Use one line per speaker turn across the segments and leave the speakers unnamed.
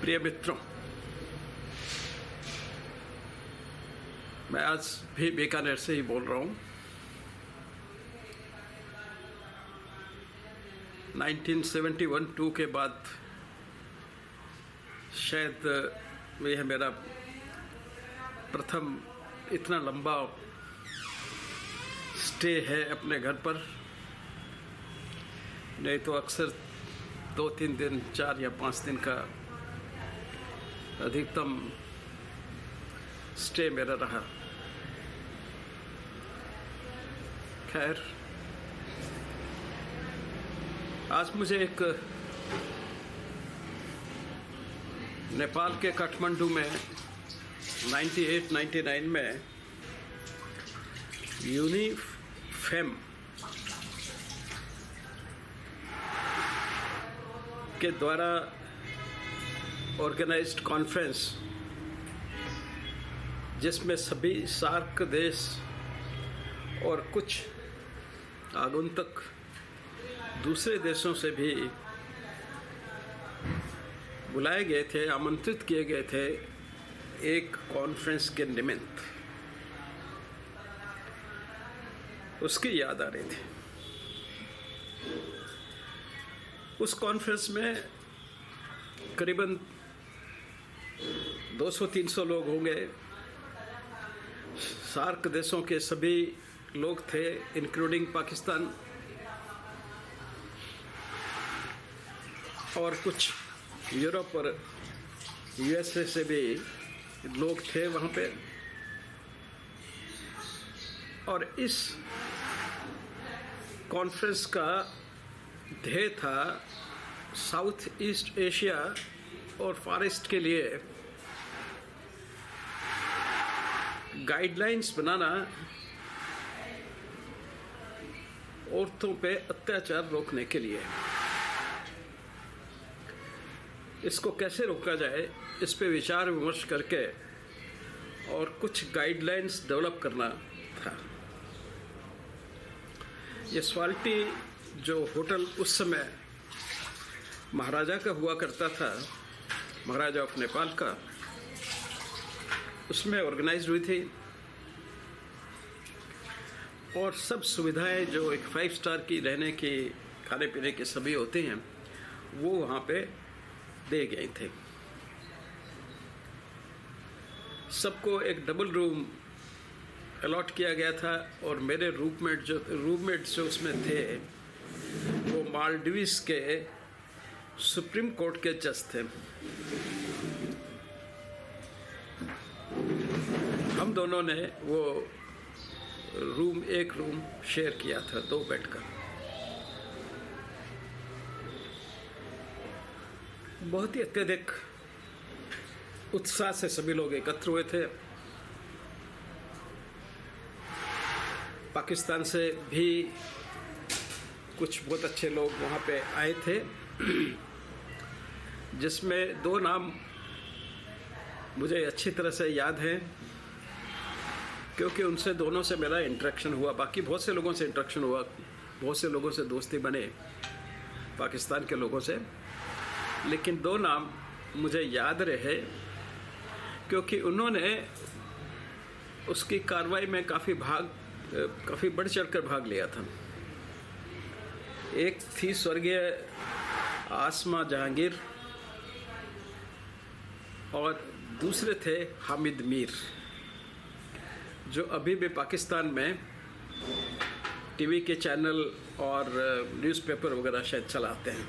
प्रिय मित्रों, मैं आज भी बीकानेर से ही बोल रहा हूँ। 1971-2 के बाद शायद यह मेरा प्रथम इतना लंबा स्टे है अपने घर पर। नहीं तो अक्सर 2-3 दिन, 4 या 5 दिन का अधिकतम स्टे मेरा रहा। खैर, आज मुझे एक नेपाल के काठमांडू में 98-99 में यूनिफेम के द्वारा ऑर्गेनाइज्ड कॉन्फ्रेंस, जिसमें सभी सार्क देश और कुछ आगंतुक दूसरे देशों से भी बुलाए गए थे, आमंत्रित किए गए थे एक कॉन्फ्रेंस के निमित्त, उसकी याद आ रही थी। उस कॉन्फ्रेंस में करीबन 200-300 लोग होंगे। सार्क देशों के सभी लोग थे, इंक्लूडिंग पाकिस्तान, और कुछ यूरोप और यूएसए से भी लोग थे वहाँ पे। और इस कॉन्फ्रेंस का ध्येय था साउथ ईस्ट एशिया और फार ईस्ट के लिए गाइडलाइंस बनाना, औरतों पे अत्याचार रोकने के लिए। इसको कैसे रोका जाए, इस पे विचार विमर्श करके और कुछ गाइडलाइंस डेवलप करना था। ये स्वाल्टी जो होटल उस समय महाराजा का हुआ करता था, महाराजा ऑफ नेपाल का, उसमें ऑर्गेनाइज हुई थी। और सब सुविधाएं जो एक 5 स्टार की रहने की, खाने पीने के सभी होते हैं, वो वहाँ पे दे गए थे। सबको एक डबल रूम अलॉट किया गया था। और मेरे रूममेट्स जो उसमें थे, वो मालदीव्स के सुप्रीम कोर्ट के जज थे। हम दोनों ने वो एक रूम शेयर किया था, 2 बेड का। बहुत ही अत्यधिक उत्साह से सभी लोग एकत्र हुए थे। पाकिस्तान से भी कुछ बहुत अच्छे लोग वहाँ पे आए थे, जिसमें 2 नाम मुझे अच्छी तरह से याद हैं, क्योंकि उनसे दोनों से मेरा इंटरेक्शन हुआ। बाकी बहुत से लोगों से इंटरेक्शन हुआ, बहुत से लोगों से दोस्ती बने पाकिस्तान के लोगों से, लेकिन 2 नाम मुझे याद रहे क्योंकि उन्होंने उसकी कार्रवाई में काफ़ी बढ़ चढ़कर भाग लिया था। एक थी स्वर्गीय आसमा जहांगीर और दूसरे थे हामिद मीर, जो अभी भी पाकिस्तान में टीवी के चैनल और न्यूज़पेपर वगैरह शायद चलाते हैं।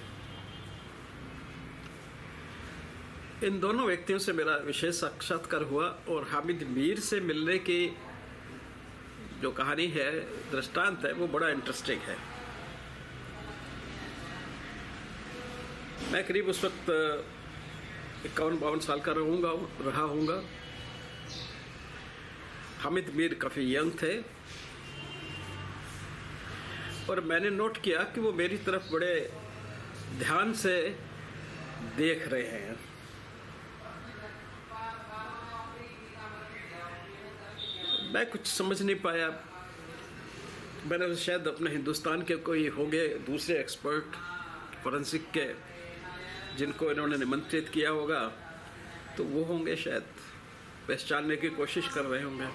इन दोनों व्यक्तियों से मेरा विशेष साक्षात्कार हुआ। और हामिद मीर से मिलने की जो कहानी है, दृष्टांत है, वो बड़ा इंटरेस्टिंग है। मैं करीब उस वक्त 51-52 साल का रहा हूँगा। हामिद मीर काफ़ी यंग थे और मैंने नोट किया कि वो मेरी तरफ बड़े ध्यान से देख रहे हैं। मैं कुछ समझ नहीं पाया। मैंने शायद अपने हिंदुस्तान के कोई होंगे दूसरे एक्सपर्ट फॉरेंसिक के, जिनको इन्होंने निमंत्रित किया होगा तो वो होंगे, शायद पहचानने की कोशिश कर रहे होंगे।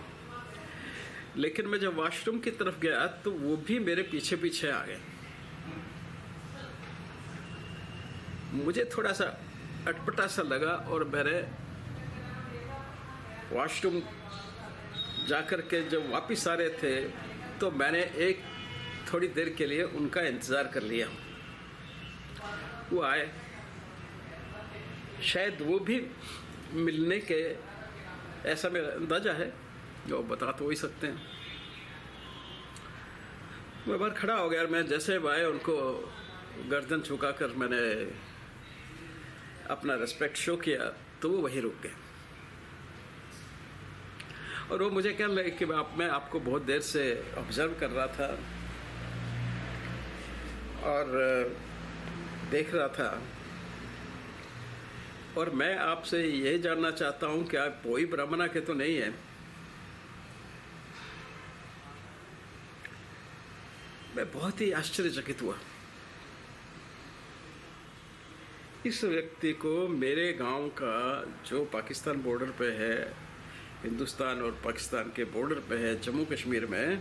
लेकिन मैं जब वॉशरूम की तरफ गया तो वो भी मेरे पीछे पीछे आ गए। मुझे थोड़ा सा अटपटा सा लगा और मैंने वॉशरूम जाकर के जब वापस आ रहे थे तो मैंने एक थोड़ी देर के लिए उनका इंतज़ार कर लिया। वो आए, शायद वो भी मिलने के, ऐसा मेरा अंदाजा है, जो बता तो वही सकते हैं। मैं बाहर खड़ा हो गया और मैं जैसे आए उनको गर्दन झुकाकर मैंने अपना रिस्पेक्ट शो किया तो वो वहीं रुक गए। और वो मुझे कहने लगे कि मैं आपको बहुत देर से ऑब्जर्व कर रहा था और देख रहा था, और मैं आपसे ये जानना चाहता हूं कि आप कोई ब्राह्मणा के तो नहीं है। मैं बहुत ही आश्चर्यचकित हुआ। इस व्यक्ति को मेरे गांव का, जो पाकिस्तान बॉर्डर पे है, हिंदुस्तान और पाकिस्तान के बॉर्डर पे है, जम्मू कश्मीर में,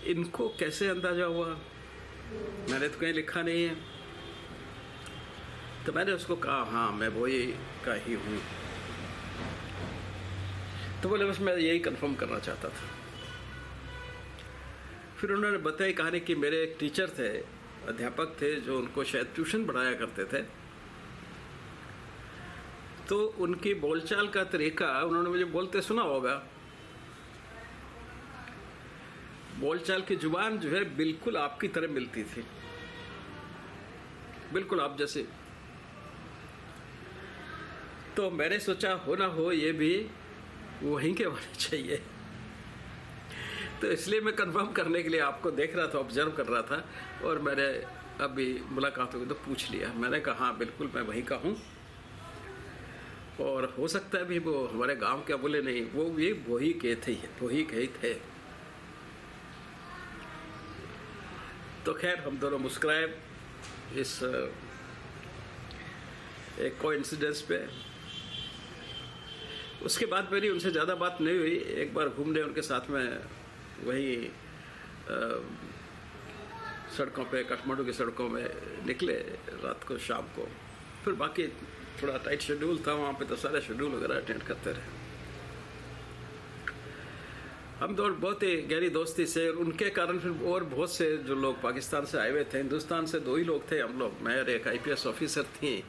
इनको कैसे अंदाजा हुआ? मैंने तो कहीं लिखा नहीं है। तो मैंने उसको कहा हाँ मैं वही का ही हूँ। तो बोले बस मैं यही कंफर्म करना चाहता था। फिर उन्होंने बताई कहानी कि मेरे एक टीचर थे, अध्यापक थे, जो उनको शायद ट्यूशन पढ़ाया करते थे। तो उनकी बोलचाल का तरीका उन्होंने मुझे बोलते सुना होगा। बोलचाल की जुबान जो है बिल्कुल आपकी तरह मिलती थी, बिल्कुल आप जैसे। तो मैंने सोचा हो ना हो ये भी वहीं के होने चाहिए। तो इसलिए मैं कंफर्म करने के लिए आपको देख रहा था, ऑब्जर्व कर रहा था, और मैंने अभी मुलाकात हो गई तो पूछ लिया। मैंने कहा हाँ बिल्कुल मैं वहीं का हूँ, और हो सकता है भी वो हमारे गांव क्या बोले नहीं, वो भी वही के थे, वही के ही थे। तो खैर हम दोनों मुस्कुराए इस एक कोइंसिडेंस पे। उसके बाद मेरी उनसे ज़्यादा बात नहीं हुई। एक बार घूमने उनके साथ में वही सड़कों पे, काठमांडू की सड़कों में निकले रात को, शाम को। फिर बाकी थोड़ा टाइट शेड्यूल था वहाँ पे, तो सारे शेड्यूल वगैरह अटेंड करते रहे। हम तो बहुत ही गहरी दोस्ती से, और उनके कारण फिर और बहुत से जो लोग पाकिस्तान से आए हुए थे, हिंदुस्तान से 2 ही लोग थे हम लोग, मैं और एक IPS ऑफिसर थी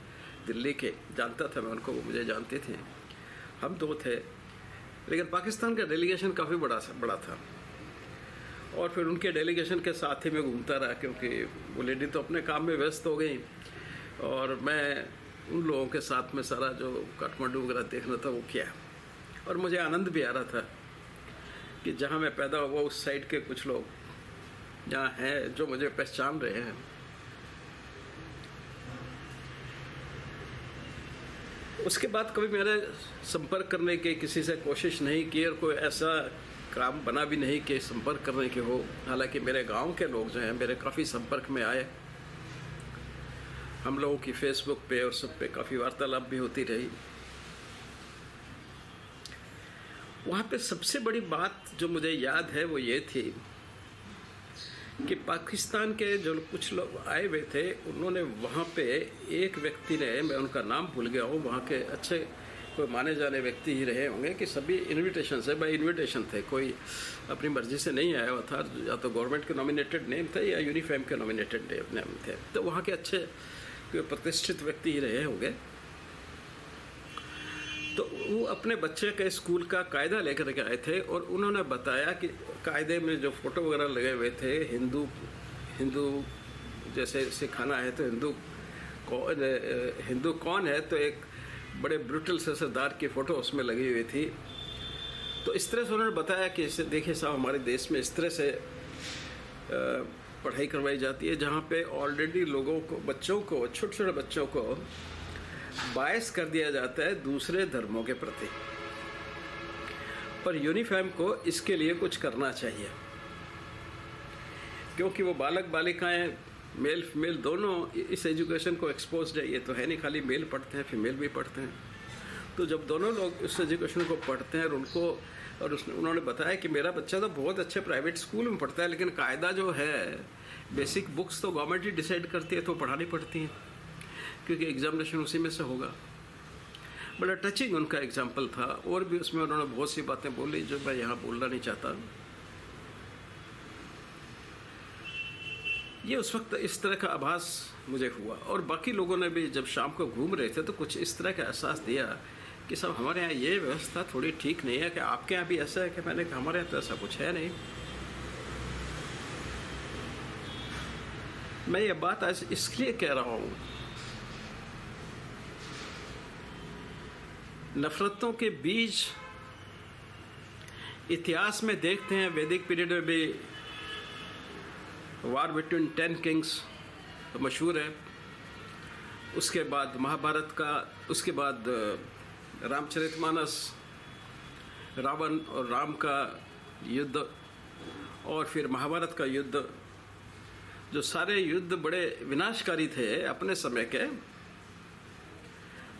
दिल्ली के, जानता था मैं उनको, वो मुझे जानते थे। हम 2 थे, लेकिन पाकिस्तान का डेलीगेशन काफ़ी बड़ा था। और फिर उनके डेलीगेशन के साथ ही मैं घूमता रहा, क्योंकि वो लेडी तो अपने काम में व्यस्त हो गई, और मैं उन लोगों के साथ में सारा जो काठमांडू वगैरह देखना था वो किया। और मुझे आनंद भी आ रहा था कि जहाँ मैं पैदा हुआ उस साइड के कुछ लोग जहाँ हैं जो मुझे पहचान रहे हैं। उसके बाद कभी मैंने संपर्क करने की किसी से कोशिश नहीं की, और कोई ऐसा काम बना भी नहीं कि संपर्क करने के हो। हालांकि मेरे गांव के लोग जो हैं मेरे काफ़ी संपर्क में आए, हम लोगों की फेसबुक पे और सब पे काफ़ी वार्तालाप भी होती रही। वहाँ पे सबसे बड़ी बात जो मुझे याद है वो ये थी कि पाकिस्तान के जो कुछ लोग आए हुए थे, उन्होंने वहाँ पे एक व्यक्ति ने, मैं उनका नाम भूल गया हूँ, वहाँ के अच्छे कोई माने जाने व्यक्ति ही रहे होंगे, कि सभी इनविटेशन से, बाय इनविटेशन थे, कोई अपनी मर्जी से नहीं आया हुआ था, या तो गवर्नमेंट के नॉमिनेटेड नेम थे या यूनिफेम के नॉमिनेटेड नेम थे। तो वहाँ के अच्छे कोई प्रतिष्ठित व्यक्ति ही रहे होंगे। तो वो अपने बच्चे के स्कूल का कायदा लेकर के आए थे, और उन्होंने बताया कि कायदे में जो फ़ोटो वगैरह लगे हुए थे, हिंदू जैसे सिखाना है तो हिंदू कौन है, तो एक बड़े ब्रूटल से सरदार की फ़ोटो उसमें लगी हुई थी। तो इस तरह से उन्होंने बताया कि इसे देखिए साहब, हमारे देश में इस तरह से पढ़ाई करवाई जाती है, जहाँ पे ऑलरेडी लोगों को, बच्चों को, छोटे छोटे बच्चों को बायस कर दिया जाता है दूसरे धर्मों के प्रति। पर यूनिफॉर्म को इसके लिए कुछ करना चाहिए, क्योंकि वो बालक बालिकाएं मेल फीमेल दोनों इस एजुकेशन को एक्सपोज है। ये तो है नहीं खाली मेल पढ़ते हैं, फीमेल भी पढ़ते हैं। तो जब दोनों लोग इस एजुकेशन को पढ़ते हैं और उन्होंने बताया कि मेरा बच्चा तो बहुत अच्छे प्राइवेट स्कूल में पढ़ता है, लेकिन कायदा जो है, बेसिक बुक्स तो गवर्नमेंट ही डिसाइड करती है, तो पढ़ानी पड़ती हैं क्योंकि एग्जामिनेशन उसी में से होगा। बड़ा टचिंग उनका एग्जाम्पल था, और भी उसमें उन्होंने बहुत सी बातें बोली जो मैं यहाँ बोलना नहीं चाहता। ये उस वक्त इस तरह का आभास मुझे हुआ, और बाकी लोगों ने भी जब शाम को घूम रहे थे तो कुछ इस तरह का एहसास दिया कि सब हमारे यहाँ ये व्यवस्था थोड़ी ठीक नहीं है, कि आपके यहाँ भी ऐसा है? कि मैंने कहा हमारे यहाँ तो ऐसा कुछ है नहीं। मैं ये बात आज इसलिए कह रहा हूँ, नफरतों के बीज इतिहास में देखते हैं। वैदिक पीरियड में भी वार बिटवीन 10 किंग्स तो मशहूर है। उसके बाद महाभारत का, उसके बाद रामचरितमानस, रावण और राम का युद्ध, और फिर महाभारत का युद्ध, जो सारे युद्ध बड़े विनाशकारी थे अपने समय के।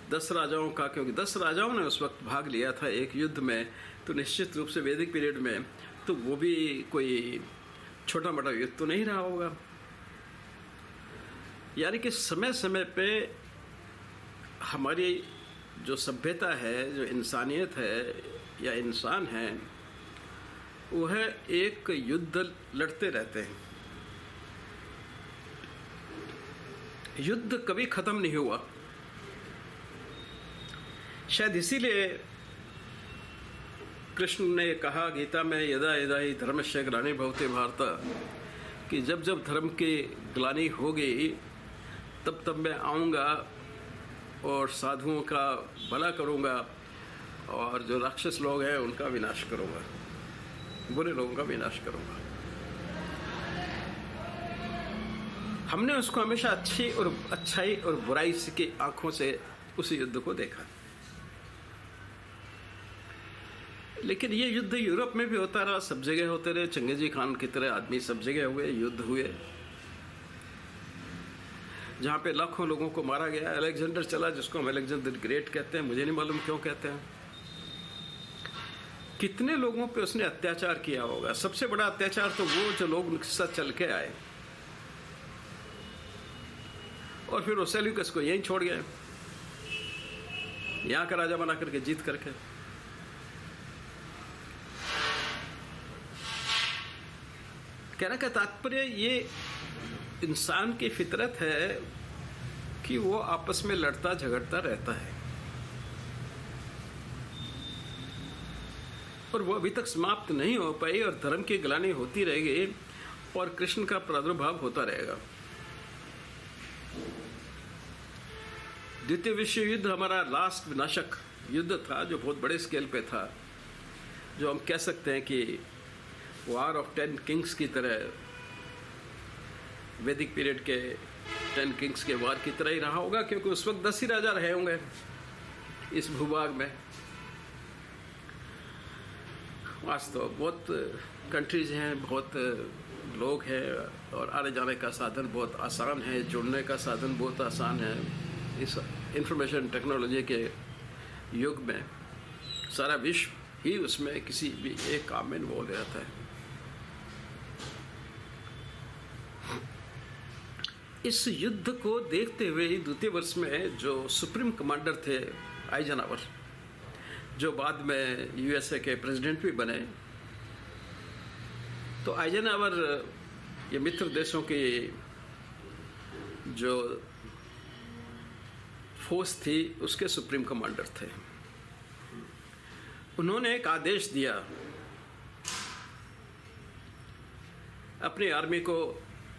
10 राजाओं का, क्योंकि 10 राजाओं ने उस वक्त भाग लिया था एक युद्ध में, तो निश्चित रूप से वैदिक पीरियड में तो वो भी कोई छोटा मोटा युद्ध तो नहीं रहा होगा। यानी कि समय समय पे हमारी जो सभ्यता है, जो इंसानियत है या इंसान है, वह एक युद्ध लड़ते रहते हैं। युद्ध कभी खत्म नहीं हुआ। शायद इसीलिए कृष्ण ने कहा गीता में, यदा यदा ही धर्मस्य ग्लानिर्भवति भारत, कि जब जब धर्म की ग्लानि होगी तब तब मैं आऊँगा और साधुओं का भला करूँगा, और जो राक्षस लोग हैं उनका विनाश करूँगा, बुरे लोगों का विनाश करूँगा। हमने उसको हमेशा अच्छाई और बुराई की आंखों से उस युद्ध को देखा। लेकिन ये युद्ध यूरोप में भी होता रहा, सब जगह होते रहे। चंगेजी खान की तरह आदमी सब जगह हुए, युद्ध हुए, जहाँ पे लाखों लोगों को मारा गया। अलेक्जेंडर चला, जिसको हम अलेक्जेंडर ग्रेट कहते हैं, मुझे नहीं मालूम क्यों कहते हैं। कितने लोगों पे उसने अत्याचार किया होगा। सबसे बड़ा अत्याचार तो वो जो लोग उनके साथ चल के आए, और फिर वो सेल्यूकस को यहीं छोड़ गए, यहाँ का राजा बना करके, जीत करके। कहने का तात्पर्य ये इंसान की फितरत है कि वो आपस में लड़ता झगड़ता रहता है, और वो अभी तक समाप्त नहीं हो पाई, और धर्म की ग्लानि होती रहेगी, और कृष्ण का प्रादुर्भाव होता रहेगा। द्वितीय विश्व युद्ध हमारा लास्ट विनाशक युद्ध था, जो बहुत बड़े स्केल पे था, जो हम कह सकते हैं कि वार ऑफ 10 किंग्स की तरह, वैदिक पीरियड के 10 किंग्स के वार की तरह ही रहा होगा, क्योंकि उस वक्त 10 ही राजा रहे होंगे इस भूभाग में। आज तो बहुत कंट्रीज हैं, बहुत लोग हैं, और आने जाने का साधन बहुत आसान है, जुड़ने का साधन बहुत आसान है। इस इंफॉर्मेशन टेक्नोलॉजी के युग में सारा विश्व ही उसमें किसी भी एक काम में इन्वॉल्व रहता है। इस युद्ध को देखते हुए ही द्वितीय वर्ष में जो सुप्रीम कमांडर थे आइजनहावर, जो बाद में यूएसए के प्रेसिडेंट भी बने, तो आइजनहावर ये मित्र देशों की जो फोर्स थी उसके सुप्रीम कमांडर थे। उन्होंने एक आदेश दिया अपनी आर्मी को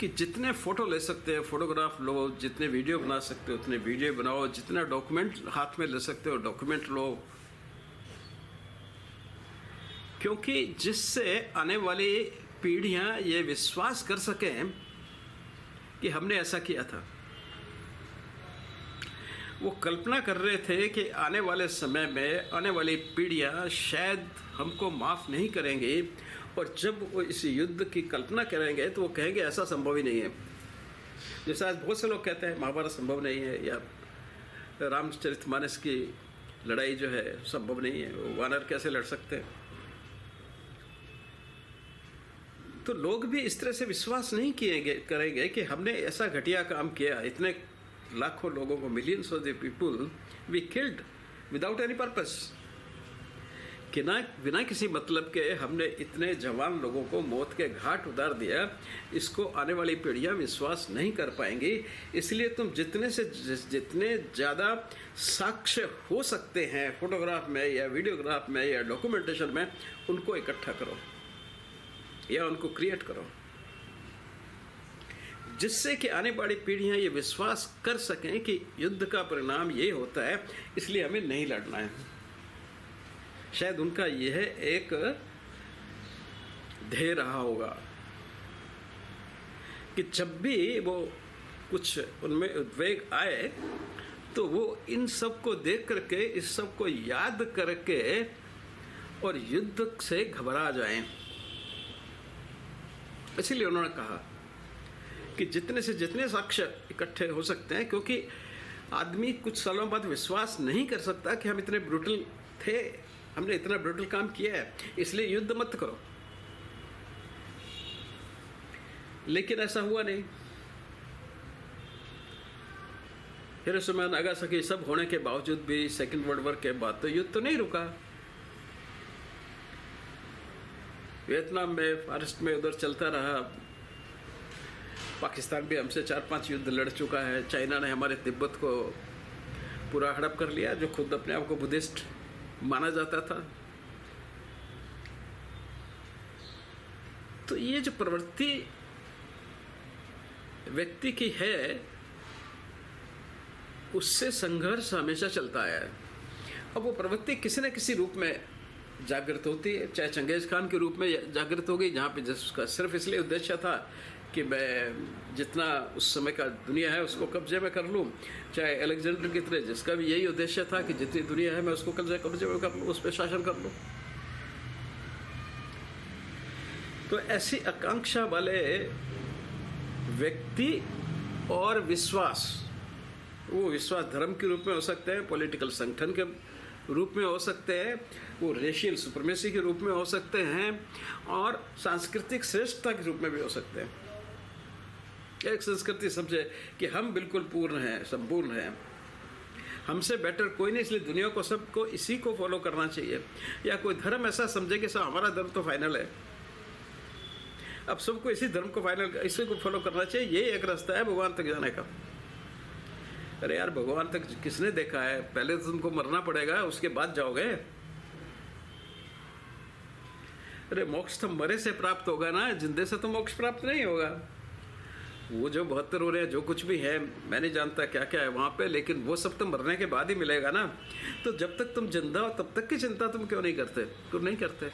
कि जितने फ़ोटो ले सकते हैं फ़ोटोग्राफ लो, जितने वीडियो बना सकते हो उतने वीडियो बनाओ, जितना डॉक्यूमेंट हाथ में ले सकते हो डॉक्यूमेंट लो, क्योंकि जिससे आने वाली पीढ़ियां ये विश्वास कर सकें कि हमने ऐसा किया था। वो कल्पना कर रहे थे कि आने वाले समय में आने वाली पीढ़ियां शायद हमको माफ़ नहीं करेंगी, और जब वो इस युद्ध की कल्पना करेंगे तो वो कहेंगे ऐसा संभव ही नहीं है। जैसे आज बहुत से लोग कहते हैं महाभारत संभव नहीं है, या रामचरितमानस की लड़ाई जो है संभव नहीं है, वो वानर कैसे लड़ सकते हैं। तो लोग भी इस तरह से विश्वास नहीं करेंगे कि हमने ऐसा घटिया काम किया, इतने लाखों लोगों को, millions of the people we killed without any purpose, कि ना बिना किसी मतलब के हमने इतने जवान लोगों को मौत के घाट उतार दिया। इसको आने वाली पीढ़ियां विश्वास नहीं कर पाएंगी। इसलिए तुम जितने ज़्यादा साक्ष्य हो सकते हैं फोटोग्राफ में या वीडियोग्राफ में या डॉक्यूमेंटेशन में, उनको इकट्ठा करो या उनको क्रिएट करो, जिससे कि आने वाली पीढ़ियां ये विश्वास कर सकें कि युद्ध का परिणाम ये होता है, इसलिए हमें नहीं लड़ना है। शायद उनका यह एक ध्येय रहा होगा कि जब भी वो कुछ उनमें उद्वेग आए तो वो इन सब को देख करके, इस सब को याद करके और युद्ध से घबरा जाएं। इसलिए उन्होंने कहा कि जितने से जितने साक्ष्य इकट्ठे हो सकते हैं, क्योंकि आदमी कुछ सालों बाद विश्वास नहीं कर सकता कि हम इतने ब्रूटल थे, हमने इतना ब्रूटल काम किया है, इसलिए युद्ध मत करो। लेकिन ऐसा हुआ नहीं। हिरोशिमा नागासाकी सब होने के बावजूद भी सेकेंड वर्ल्ड वॉर के बाद तो युद्ध तो नहीं रुका। वियतनाम में, फॉरेस्ट में उधर चलता रहा। पाकिस्तान भी हमसे 4-5 युद्ध लड़ चुका है। चाइना ने हमारे तिब्बत को पूरा हड़प कर लिया, जो खुद अपने आप को बुद्धिस्ट माना जाता था। तो ये जो प्रवृत्ति व्यक्ति की है, उससे संघर्ष हमेशा चलता है। अब वो प्रवृत्ति किसी न किसी रूप में जागृत होती है, चाहे चंगेज खान के रूप में जागृत हो गई, जहाँ पे जिसका सिर्फ इसलिए उद्देश्य था कि मैं जितना उस समय का दुनिया है उसको कब्जे में कर लूँ, चाहे अलेक्जेंडर की तरह जिसका भी यही उद्देश्य था कि जितनी दुनिया है मैं उसको कब्जे में कर लूँ, उस पर शासन कर लूँ। तो ऐसी आकांक्षा वाले व्यक्ति और विश्वास, वो विश्वास धर्म के रूप में हो सकते हैं, पॉलिटिकल संगठन के रूप में हो सकते हैं, वो रेशियल सुप्रीमेसी के रूप में हो सकते हैं, और सांस्कृतिक श्रेष्ठता के रूप में भी हो सकते हैं। एक संस्कृति समझे कि हम बिल्कुल पूर्ण हैं, संपूर्ण हैं, हमसे बेटर कोई नहीं, इसलिए दुनिया को, सबको इसी को फॉलो करना चाहिए। या कोई धर्म ऐसा समझे कि सब हमारा धर्म तो फाइनल है, अब सबको इसी धर्म को फाइनल, इसी को फॉलो करना चाहिए, ये एक रास्ता है भगवान तक जाने का। अरे यार, भगवान तक किसने देखा है? पहले तो तुमको मरना पड़ेगा, उसके बाद जाओगे। अरे मोक्ष तो मरे से प्राप्त होगा ना, जिंदे से तो मोक्ष प्राप्त नहीं होगा। वो जो 72 हो रहे हैं, जो कुछ भी है, मैं नहीं जानता क्या क्या है वहां पे, लेकिन वो सब तो मरने के बाद ही मिलेगा ना। तो जब तक तुम जिंदा हो तब तक की चिंता तुम क्यों नहीं करते? तुम नहीं करते।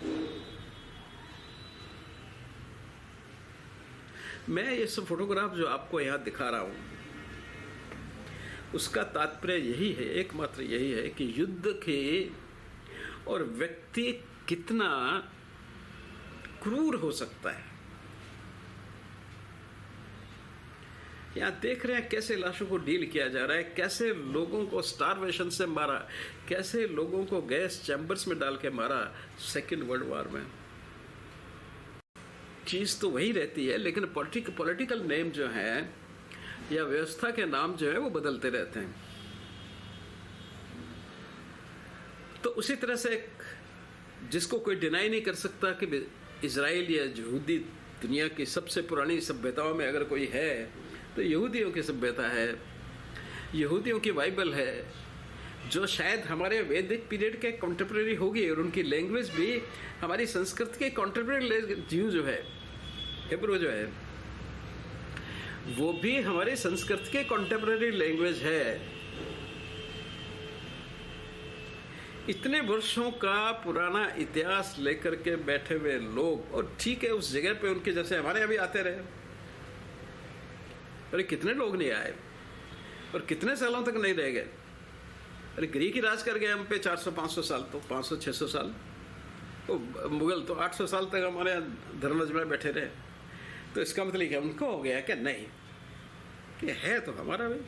मैं ये सब फोटोग्राफ जो आपको यहाँ दिखा रहा हूँ, उसका तात्पर्य यही है, एकमात्र यही है कि युद्ध के और व्यक्ति कितना क्रूर हो सकता है। यहाँ देख रहे हैं कैसे लाशों को डील किया जा रहा है, कैसे लोगों को स्टारवेशन से मारा, कैसे लोगों को गैस चैम्बर्स में डाल के मारा सेकेंड वर्ल्ड वॉर में। चीज तो वही रहती है, लेकिन पॉलिटिकल नेम जो है या व्यवस्था के नाम जो है वो बदलते रहते हैं। तो उसी तरह से जिसको कोई डिनाई नहीं कर सकता कि इजराइल या यहूदी दुनिया की सबसे पुरानी सभ्यताओं में अगर कोई है तो यहूदियों की सभ्यता है, यहूदियों की बाइबल है, जो शायद हमारे वैदिक पीरियड के कॉन्टेम्परेरी होगी, और उनकी लैंग्वेज भी हमारी संस्कृत के कॉन्टेम्परेरी ज्यू जो है, हिब्रू जो है, वो भी हमारी संस्कृत के कॉन्टेम्परेरी लैंग्वेज है। इतने वर्षों का पुराना इतिहास लेकर के बैठे हुए लोग, और ठीक है उस जगह पे उनके जैसे हमारे अभी आते रहे। अरे कितने लोग नहीं आए और कितने सालों तक नहीं रह गए। अरे ग्रीक ही राज कर गए हम पे 400-500 साल, तो 500-600 साल, तो मुगल तो 800 साल तक हमारे धर्मराज में बैठे रहे। तो इसका मतलब क्या उनको हो गया क्या? नहीं, कि है तो हमारा भी,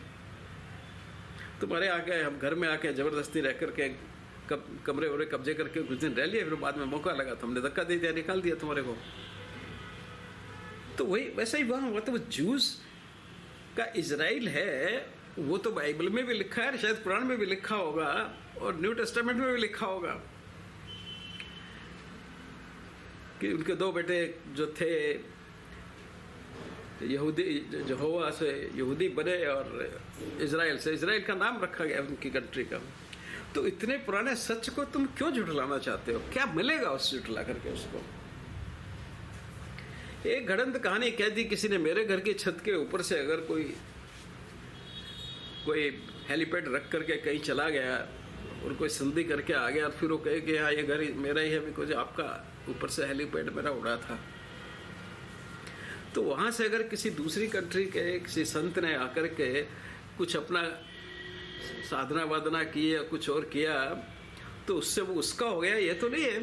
तुम्हारे आके हम घर में आके ज़बरदस्ती रह करके कमरे वमरे कब्जे करके कुछ दिन रह लिए, फिर बाद में मौका लगा तो हमने धक्का दे दिया, निकाल दिया तुम्हारे को। तो वही वैसा ही वहाँ हुआ। तो वो जूस का इजराइल है, वो तो बाइबल में भी लिखा है, शायद कुरान में भी लिखा होगा और न्यू टेस्टामेंट में भी लिखा होगा कि उनके दो बेटे जो थे यहूदी, यहोवा से यहूदी बने और इजराइल से, इजराइल का नाम रखा गया उनकी कंट्री का। तो इतने पुराने सच को तुम क्यों झुठलाना चाहते हो? क्या मिलेगा उससे झुठला करके उसको? एक घड़ंत कहानी कह दी किसी ने, मेरे घर की छत के ऊपर से अगर कोई हेलीपैड रख करके कहीं चला गया और कोई संधि करके आ गया, फिर वो कहे कि हाँ ये घर मेरा ही है, बिकॉज आपका ऊपर से हेलीपैड मेरा उड़ा था। तो वहाँ से अगर किसी दूसरी कंट्री के किसी संत ने आकर के कुछ अपना साधना वादना की या कुछ और किया, तो उससे वो उसका हो गया, ये तो नहीं है।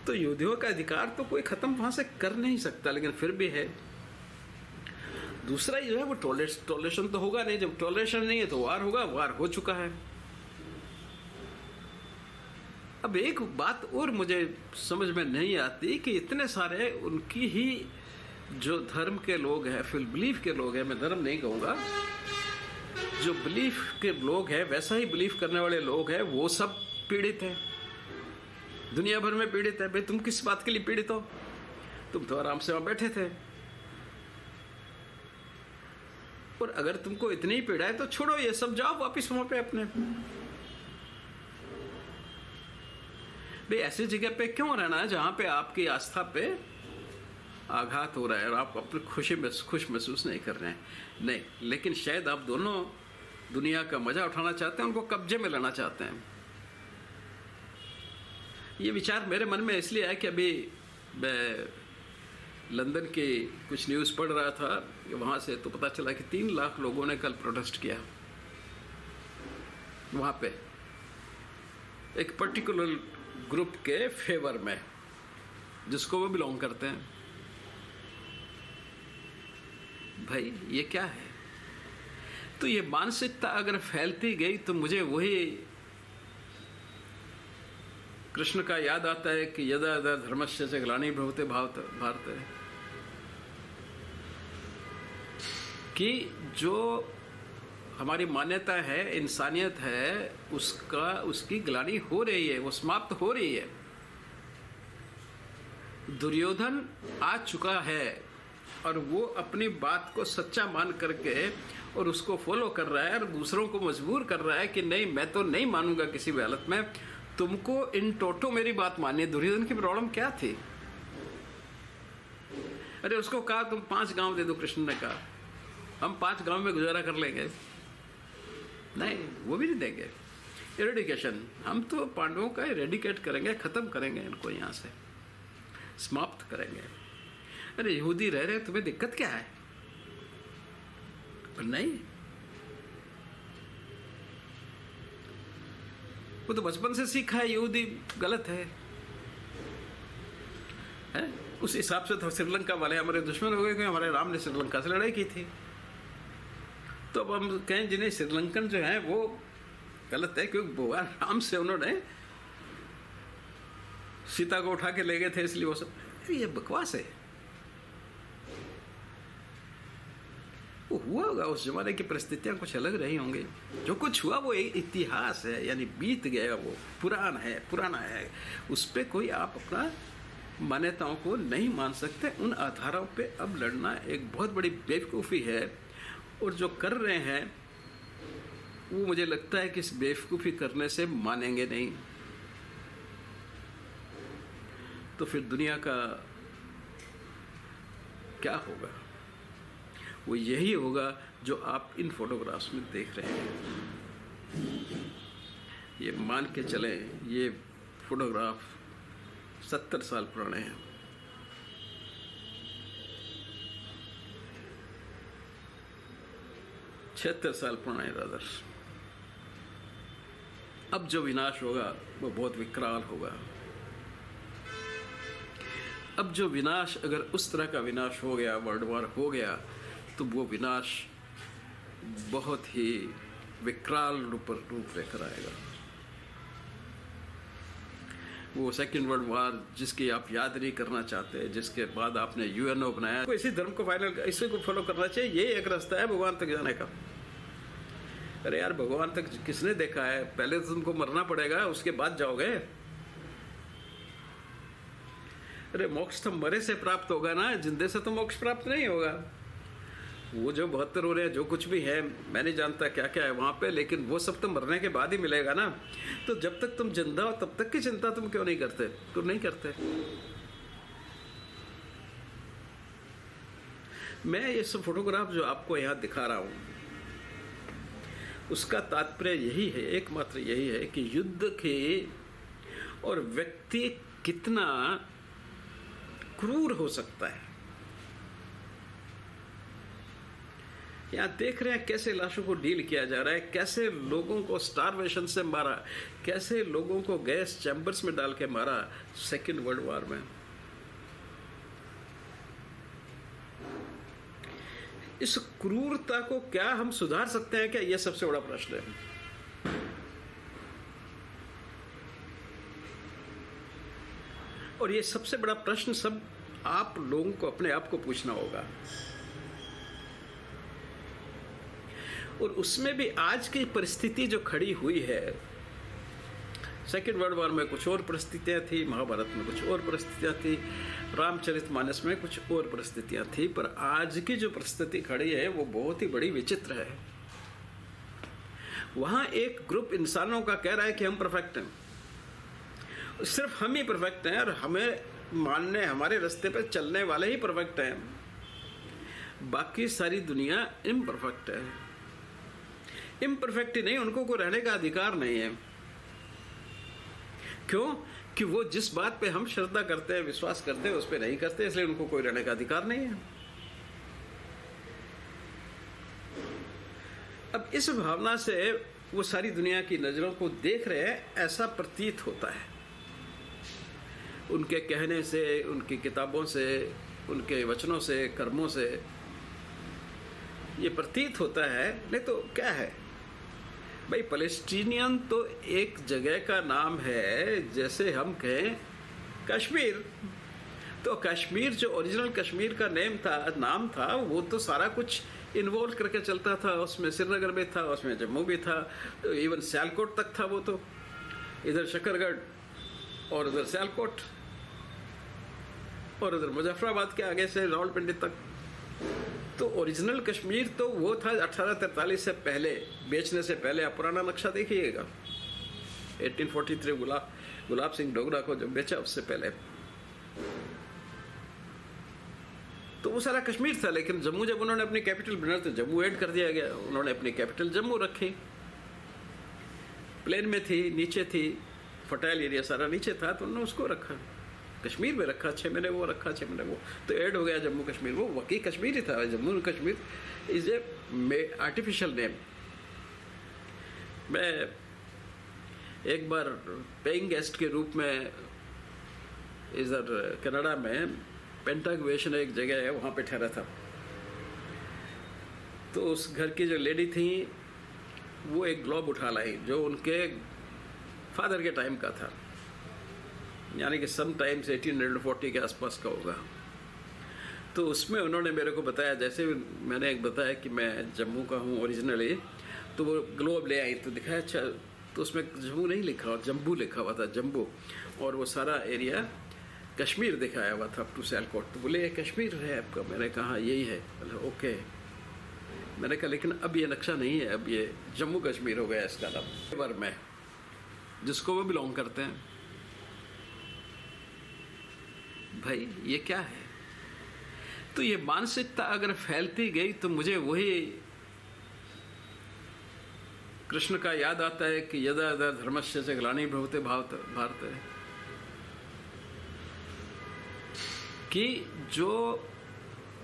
तो यहूदियों का अधिकार तो कोई खत्म वहां से कर नहीं सकता, लेकिन फिर भी है। दूसरा जो है वो टॉलरेशन तो होगा नहीं, जब टॉलरेशन नहीं है तो वार होगा, वार हो चुका है। अब एक बात और मुझे समझ में नहीं आती कि इतने सारे उनकी ही जो धर्म के लोग हैं, फिर बिलीफ के लोग हैं, मैं धर्म नहीं कहूँगा, जो बिलीफ के लोग हैं, वैसा ही बिलीफ करने वाले लोग हैं, वो सब पीड़ित हैं, दुनिया भर में पीड़ित है। भाई तुम किस बात के लिए पीड़ित हो? तुम तो आराम से वहां बैठे थे, और अगर तुमको इतनी ही पीड़ा है तो छोड़ो ये सब, जाओ वापिस वहां पे अपने। भाई ऐसी जगह पे क्यों रहना है जहां पे आपकी आस्था पे आघात हो रहा है और आप अपनी खुश महसूस नहीं कर रहे हैं? नहीं, लेकिन शायद आप दोनों दुनिया का मजा उठाना चाहते हैं, उनको कब्जे में लेना चाहते हैं। ये विचार मेरे मन में इसलिए है कि अभी मैं लंदन की कुछ न्यूज़ पढ़ रहा था, वहाँ से तो पता चला कि 3 लाख लोगों ने कल प्रोटेस्ट किया वहाँ पे एक पर्टिकुलर ग्रुप के फेवर में, जिसको वो बिलोंग करते हैं। भाई ये क्या है? तो ये मानसिकता अगर फैलती गई तो मुझे वही कृष्ण का याद आता है कि यदा यदा धर्मस्य च ग्लानिर्भवते भारत, कि जो हमारी मान्यता है, इंसानियत है, उसकी ग्लानि हो रही है, वो समाप्त हो रही है। दुर्योधन आ चुका है और वो अपनी बात को सच्चा मान करके और उसको फॉलो कर रहा है और दूसरों को मजबूर कर रहा है कि नहीं, मैं तो नहीं मानूंगा किसी भी हालत में, तुमको इन टोटो मेरी बात माननी है। दुर्योधन की प्रॉब्लम क्या थी? अरे उसको कहा तुम 5 गांव दे दो, कृष्ण ने कहा हम 5 गांव में गुजारा कर लेंगे। नहीं, वो भी नहीं देंगे। इरेडिकेशन, हम तो पांडवों का इरेडिकेट करेंगे, खत्म करेंगे इनको, यहाँ से समाप्त करेंगे। अरे यहूदी रह रहे, तुम्हें दिक्कत क्या है? पर नहीं, वो तो बचपन से सीखा है यहूदी गलत है? उस हिसाब से तो श्रीलंका वाले हमारे दुश्मन हो गए कि हमारे राम ने श्रीलंका से लड़ाई की थी। तो अब हम कहें जिन्हें श्रीलंकन जो है वो गलत है, क्योंकि भगवान राम से उन्होंने सीता को उठा के ले गए थे, इसलिए वो सब। ये बकवास है। वो हुआ होगा, उस जमाने की परिस्थितियां कुछ अलग रही होंगी। जो कुछ हुआ वो एक इतिहास है, यानी बीत गया, वो पुराना है। उस पर कोई आप अपना मान्यताओं को नहीं मान सकते। उन आधारों पे अब लड़ना एक बहुत बड़ी बेवकूफ़ी है, और जो कर रहे हैं वो मुझे लगता है कि इस बेवकूफ़ी करने से मानेंगे नहीं। तो फिर दुनिया का क्या होगा? वो यही होगा जो आप इन फोटोग्राफ्स में देख रहे हैं। ये मान के चलें, ये फोटोग्राफ 70 साल पुराने हैं। छिहत्तर साल पुराने रादर। अब जो विनाश होगा वो बहुत विकराल होगा। अब जो विनाश, अगर उस तरह का विनाश हो गया, वर्ल्ड वॉर हो गया, तो वो विनाश बहुत ही विकराल रूप लेकर आएगा। वो सेकेंड वर्ल्ड वॉर जिसकी आप याद नहीं करना चाहते, जिसके बाद आपने यूएनओ बनाया, तो इसी धर्म को फाइनल, इसी को फॉलो करना चाहिए। यही एक रास्ता है भगवान तक जाने का। अरे यार, भगवान तक किसने देखा है? पहले तो तुमको मरना पड़ेगा, उसके बाद जाओगे। अरे मोक्ष तो मरे से प्राप्त होगा ना, जिंदे से तो मोक्ष प्राप्त नहीं होगा। वो जो 72 हो रहे हैं, जो कुछ भी है, मैं नहीं जानता क्या क्या है वहाँ पे, लेकिन वो सब तो मरने के बाद ही मिलेगा ना। तो जब तक तुम जिंदा हो तब तक की चिंता तुम क्यों नहीं करते? तुम नहीं करते। मैं ये सब फोटोग्राफ जो आपको यहाँ दिखा रहा हूँ, उसका तात्पर्य यही है, एकमात्र यही है कि युद्ध के और व्यक्ति कितना क्रूर हो सकता है। यहाँ देख रहे हैं कैसे लाशों को डील किया जा रहा है, कैसे लोगों को स्टारवेशन से मारा, कैसे लोगों को गैस चैम्बर्स में डाल के मारा सेकेंड वर्ल्ड वॉर में। इस क्रूरता को क्या हम सुधार सकते हैं क्या? यह सबसे बड़ा प्रश्न है। और ये सबसे बड़ा प्रश्न सब आप लोगों को अपने आप को पूछना होगा। और उसमें भी आज की परिस्थिति जो खड़ी हुई है, सेकेंड वर्ल्ड वॉर में कुछ और परिस्थितियां थी, महाभारत में कुछ और परिस्थितियां थी, रामचरितमानस में कुछ और परिस्थितियां थी, पर आज की जो परिस्थिति खड़ी है वो बहुत ही बड़ी विचित्र है। वहां एक ग्रुप इंसानों का कह रहा है कि हम परफेक्ट हैं, सिर्फ हम ही परफेक्ट हैं और हमें मानने, हमारे रास्ते पर चलने वाले ही परफेक्ट हैं, बाकी सारी दुनिया इम्परफेक्ट है। इम्परफेक्ट ही नहीं, उनको को रहने का अधिकार नहीं है। क्यों? कि वो जिस बात पे हम श्रद्धा करते हैं, विश्वास करते हैं, उस पे नहीं करते, इसलिए उनको कोई रहने का अधिकार नहीं है। अब इस भावना से वो सारी दुनिया की नजरों को देख रहे हैं, ऐसा प्रतीत होता है। उनके कहने से, उनकी किताबों से, उनके वचनों से, कर्मों से ये प्रतीत होता है। नहीं तो क्या है भाई? पैलेस्टीनियन तो एक जगह का नाम है, जैसे हम कहें कश्मीर। तो कश्मीर जो ओरिजिनल कश्मीर का नाम था, वो तो सारा कुछ इन्वॉल्व करके चलता था। उसमें श्रीनगर भी था, उसमें जम्मू भी था, इवन सियालकोट तक था। वो तो इधर शकरगढ़ और उधर सियालकोट और उधर मुजफ्फराबाद के आगे से रावलपिंडी तक। तो ओरिजिनल कश्मीर तो वो था 1843 से पहले, बेचने से पहले। आप पुराना नक्शा देखिएगा, 1843 गुलाब सिंह डोगरा को जब बेचा उससे पहले तो वो सारा कश्मीर था। लेकिन जम्मू जब उन्होंने अपनी कैपिटल बना तो जम्मू ऐड कर दिया गया। उन्होंने अपनी कैपिटल जम्मू रखी, प्लेन में थी, नीचे थी, फर्टाइल एरिया सारा नीचे था, तो उन्होंने उसको रखा, कश्मीर में रखा। 6 महीने वो रखा, 6 महीने वो, तो ऐड हो गया जम्मू कश्मीर। वो वकी कश्मीर ही था। Jammu Kashmir is a artificial name. मैं एक बार पेइंग गेस्ट के रूप में इधर कनाडा में पेंटागुएशन एक जगह है, वहाँ पे ठहरा था। तो उस घर की जो लेडी थी वो एक ग्लोब उठा लाई जो उनके फादर के टाइम का था, यानी कि सम टाइम्स 1840 के आसपास का होगा। तो उसमें उन्होंने मेरे को बताया, जैसे मैंने एक बताया कि मैं जम्मू का हूँ ओरिजिनली, तो वो ग्लोब ले आई तो दिखाया। अच्छा, तो उसमें जम्मू नहीं लिखा हुआ, जम्बू लिखा हुआ था, जम्बू, और वो सारा एरिया कश्मीर दिखाया हुआ था, अप टू सियालकोट। तो बोले ये कश्मीर है आपका? मैंने कहा यही है। बोले ओके। मैंने कहा लेकिन अब ये नक्शा नहीं है, अब ये जम्मू कश्मीर हो गया इसका नाम। बार में जिसको वो बिलोंग करते हैं, भाई ये क्या है? तो ये मानसिकता अगर फैलती गई तो मुझे वही कृष्ण का याद आता है कि यदा यदा धर्मस्य च ग्लानिर्भवते भारत, कि जो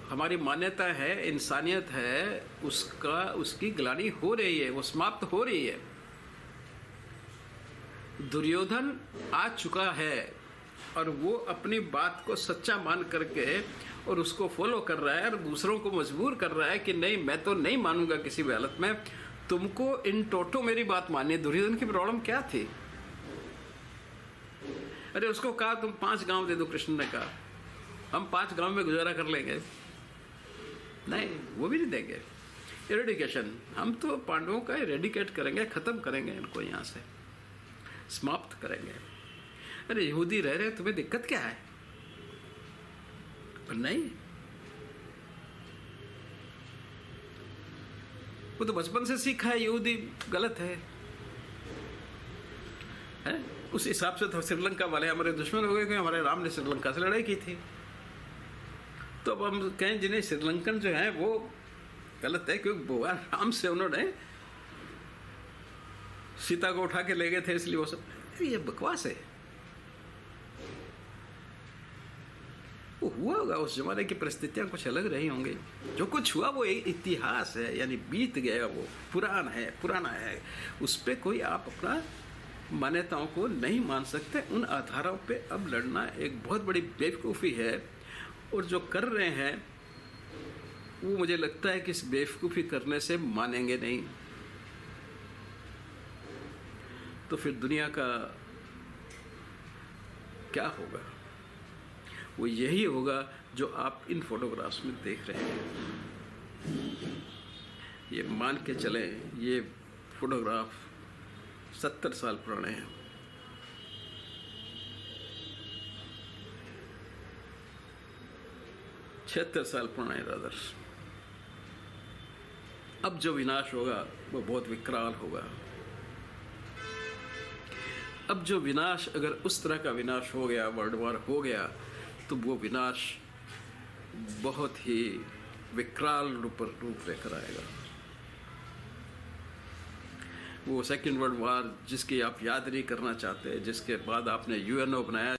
हमारी मान्यता है, इंसानियत है, उसकी ग्लानि हो रही है, वो समाप्त हो रही है। दुर्योधन आ चुका है और वो अपनी बात को सच्चा मान करके और उसको फॉलो कर रहा है और दूसरों को मजबूर कर रहा है कि नहीं, मैं तो नहीं मानूंगा किसी भी हालत में, तुमको इन टोटो मेरी बात माननी है। दुर्योधन की प्रॉब्लम क्या थी? अरे उसको कहा तुम 5 गांव दे दो, कृष्ण ने कहा हम 5 गांव में गुजारा कर लेंगे। नहीं, वो भी नहीं देंगे। इरेडिकेशन, हम तो पांडवों का इरेडिकेट करेंगे, खत्म करेंगे, इनको यहां से समाप्त करेंगे। अरे यहूदी रह रहे, तुम्हें दिक्कत क्या है? पर नहीं, वो तो बचपन से सीखा है यहूदी गलत है? उस हिसाब से तो श्रीलंका वाले हमारे दुश्मन हो गए कि हमारे राम ने श्रीलंका से लड़ाई की थी। तो अब हम कहें जिन्हें श्रीलंकन जो है वो गलत है, क्योंकि भगवान राम से उन्होंने सीता को उठा के ले गए थे, इसलिए वो सब, ये बकवास है। वो हुआ होगा, उस जमाने की परिस्थितियां कुछ अलग रही होंगी। जो कुछ हुआ वो एक इतिहास है, यानी बीत गया, वो पुराना है। उस पर कोई आप अपना मान्यताओं को नहीं मान सकते। उन आधारों पे अब लड़ना एक बहुत बड़ी बेवकूफ़ी है, और जो कर रहे हैं वो मुझे लगता है कि इस बेवकूफ़ी करने से मानेंगे नहीं। तो फिर दुनिया का क्या होगा? वो यही होगा जो आप इन फोटोग्राफ्स में देख रहे हैं। ये मान के चलें, ये फोटोग्राफ 70 साल पुराने हैं। छिहत्तर साल पुराने आदर्श। अब जो विनाश होगा वो बहुत विकराल होगा। अब जो विनाश, अगर उस तरह का विनाश हो गया, वर्ल्ड वॉर हो गया, तो वो विनाश बहुत ही विकराल रूप लेकर आएगा। वो सेकेंड वर्ल्ड वॉर जिसकी आप याद नहीं करना चाहते, जिसके बाद आपने यूएनओ बनाया,